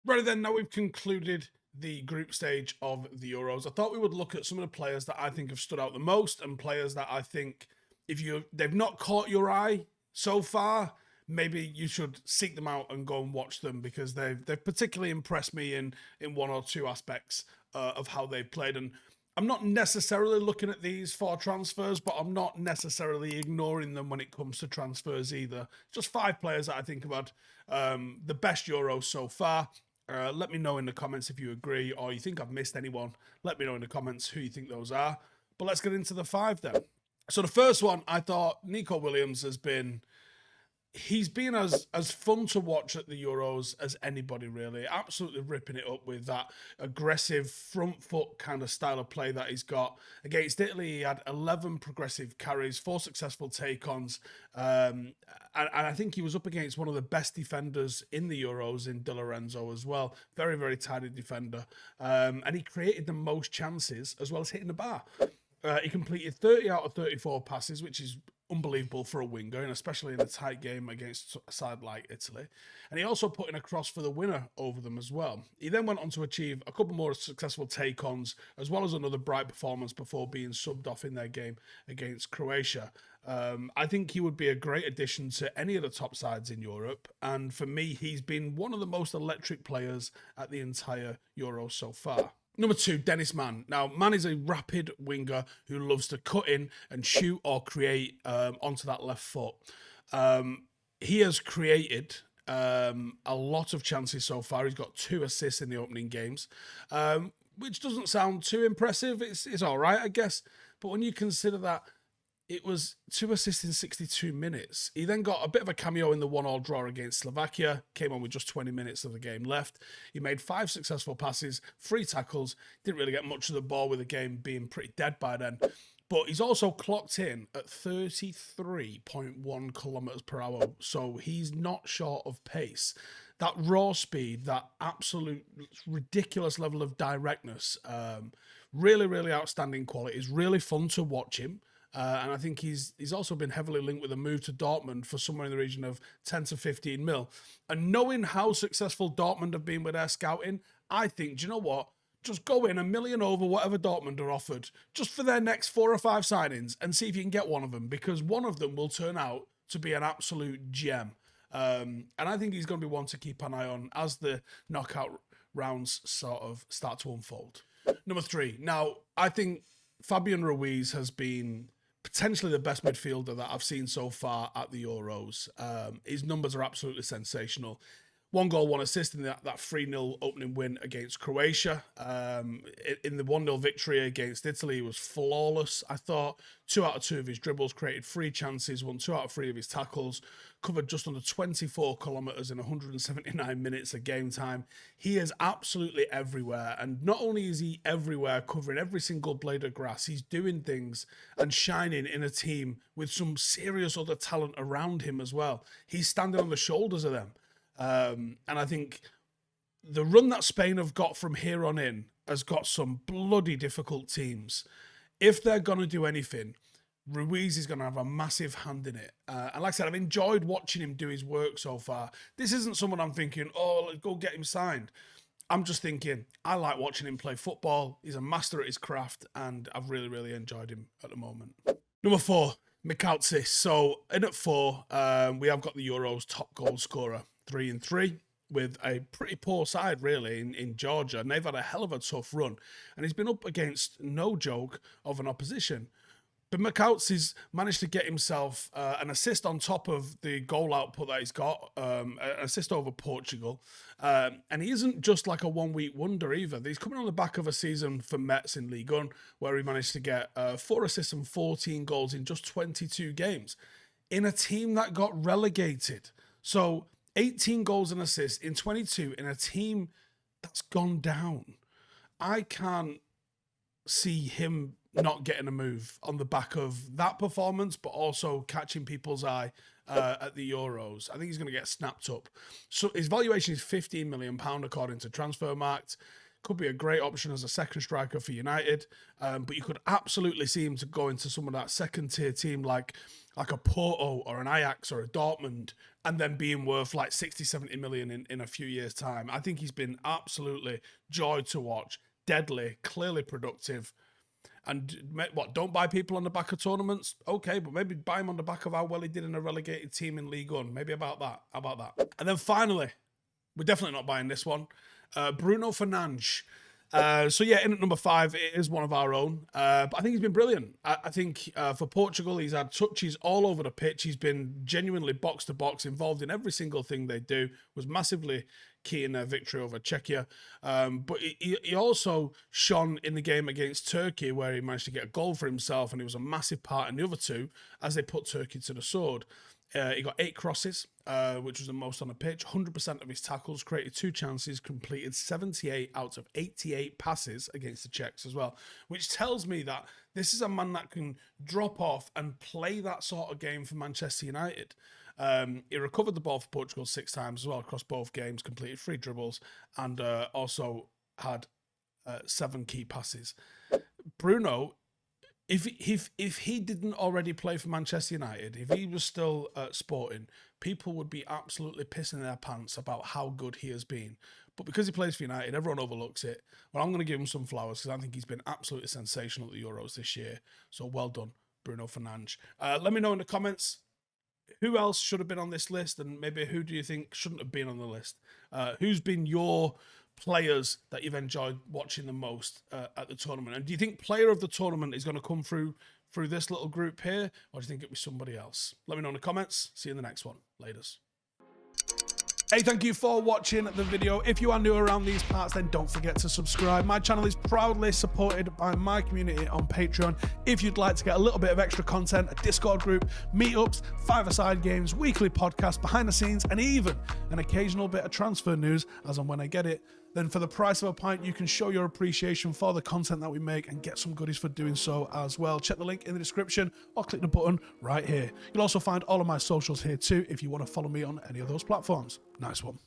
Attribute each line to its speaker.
Speaker 1: Right then, now we've concluded the group stage of the Euros. I thought we would look at some of the players that I think have stood out the most and players that I think they've not caught your eye so far, maybe you should seek them out and go and watch them because they've particularly impressed me in one or two aspects of how they've played. And I'm not necessarily looking at these for transfers, but I'm not necessarily ignoring them when it comes to transfers either. Just 5 players that I think have had the best Euros so far. Let me know in the comments if you agree or you think I've missed anyone. Let me know in the comments who you think those are. But let's get into the 5 then. So the first one, I thought Nico Williams he's been as fun to watch at the Euros as anybody, really. Absolutely ripping it up with that aggressive front foot kind of style of play that he's got. Against Italy, he had 11 progressive carries, 4 successful take-ons, and I think he was up against one of the best defenders in the Euros in Di Lorenzo as well. Very, very tidy defender. And he created the most chances as well as hitting the bar. He completed 30 out of 34 passes, which is unbelievable for a winger, and especially in a tight game against a side like Italy. And he also put in a cross for the winner over them as well. He then went on to achieve a couple more successful take-ons, as well as another bright performance before being subbed off in their game against Croatia. I think he would be a great addition to any of the top sides in Europe. And for me, he's been one of the most electric players at the entire Euro so far. Number 2, Dennis Mann. Now, Mann is a rapid winger who loves to cut in and shoot or create onto that left foot. He has created a lot of chances so far. He's got 2 assists in the opening games, which doesn't sound too impressive. It's all right, I guess. But when you consider that it was 2 assists in 62 minutes. He then got a bit of a cameo in the 1-1 draw against Slovakia, came on with just 20 minutes of the game left. He made 5 successful passes, 3 tackles, didn't really get much of the ball with the game being pretty dead by then. But he's also clocked in at 33.1 kilometers per hour, so he's not short of pace. That raw speed, that absolute ridiculous level of directness, really, really outstanding quality. It's really fun to watch him. And I think he's also been heavily linked with a move to Dortmund for somewhere in the region of 10 to 15 mil. And knowing how successful Dortmund have been with their scouting, I think, do you know what? Just go in $1 million over whatever Dortmund are offered, just for their next 4 or 5 signings, and see if you can get one of them, because one of them will turn out to be an absolute gem. And I think he's going to be one to keep an eye on as the knockout rounds sort of start to unfold. Number 3. Now, I think Fabian Ruiz has been potentially the best midfielder that I've seen so far at the Euros. His numbers are absolutely sensational. 1 goal, 1 assist in that 3-0 opening win against Croatia. In the 1-0 victory against Italy, he was flawless. I thought 2 out of 2 of his dribbles, created 3 chances, won 2 out of 3 of his tackles, covered just under 24 kilometres in 179 minutes of game time. He is absolutely everywhere. And not only is he everywhere, covering every single blade of grass, he's doing things and shining in a team with some serious other talent around him as well. He's standing on the shoulders of them. And I think the run that Spain have got from here on in has got some bloody difficult teams. If they're going to do anything, Ruiz is going to have a massive hand in it. And like I said, I've enjoyed watching him do his work so far. This isn't someone I'm thinking, oh, let's go get him signed. I'm just thinking, I like watching him play football. He's a master at his craft, and I've really, really enjoyed him at the moment. Number 4, Mikautadze. So in at 4, we have got the Euros top goal scorer, 3-3, with a pretty poor side, really, in Georgia. And they've had a hell of a tough run. And he's been up against no joke of an opposition. But Mikautadze's managed to get himself an assist on top of the goal output that he's got, an assist over Portugal. And he isn't just like a one-week wonder either. He's coming on the back of a season for Metz in Ligue 1, where he managed to get 4 assists and 14 goals in just 22 games in a team that got relegated. So 18 goals and assists in 22 in a team that's gone down. I can't see him not getting a move on the back of that performance, but also catching people's eye at the Euros. I think he's going to get snapped up. So his valuation is £15 million according to Transfermarkt. Could be a great option as a second striker for United, but you could absolutely see him to go into some of that second tier team like a Porto or an Ajax or a Dortmund, and then being worth like 60, 70 million in a few years' time. I think he's been absolutely joy to watch, deadly, clearly productive. And what, don't buy people on the back of tournaments? Okay, but maybe buy him on the back of how well he did in a relegated team in League One. Maybe about that. How about that? And then finally, we're definitely not buying this one. Bruno Fernandes. So yeah, in at number 5, it is one of our own. But I think he's been brilliant. I think for Portugal, he's had touches all over the pitch. He's been genuinely box to box, involved in every single thing they do. Was massively key in their victory over Czechia. But he also shone in the game against Turkey, where he managed to get a goal for himself, and he was a massive part in the other two as they put Turkey to the sword. He got 8 crosses, which was the most on the pitch. 100% of his tackles, created 2 chances, completed 78 out of 88 passes against the Czechs as well, which tells me that this is a man that can drop off and play that sort of game for Manchester United. He recovered the ball for Portugal 6 times as well across both games, completed 3 dribbles, and also had 7 key passes. Bruno, if he didn't already play for Manchester United, if he was still at Sporting, people would be absolutely pissing their pants about how good he has been. But because he plays for United, everyone overlooks it. Well, I'm going to give him some flowers because I think he's been absolutely sensational at the Euros this year. So well done, Bruno Fernandes. Let me know in the comments who else should have been on this list, and maybe who do you think shouldn't have been on the list? Who's been your players that you've enjoyed watching the most at the tournament? And do you think player of the tournament is going to come through this little group here, or do you think it'll be somebody else? Let me know in the comments. See you in the next one. Laters. Hey, thank you for watching the video. If you are new around these parts, then don't forget to subscribe. My channel is proudly supported by my community on Patreon. If you'd like to get a little bit of extra content, a Discord group, meetups, 5-a-side games, weekly podcasts, behind the scenes, and even an occasional bit of transfer news as and when I get it, then for the price of a pint, you can show your appreciation for the content that we make and get some goodies for doing so as well. Check the link in the description or click the button right here. You'll also find all of my socials here too if you want to follow me on any of those platforms. Nice one.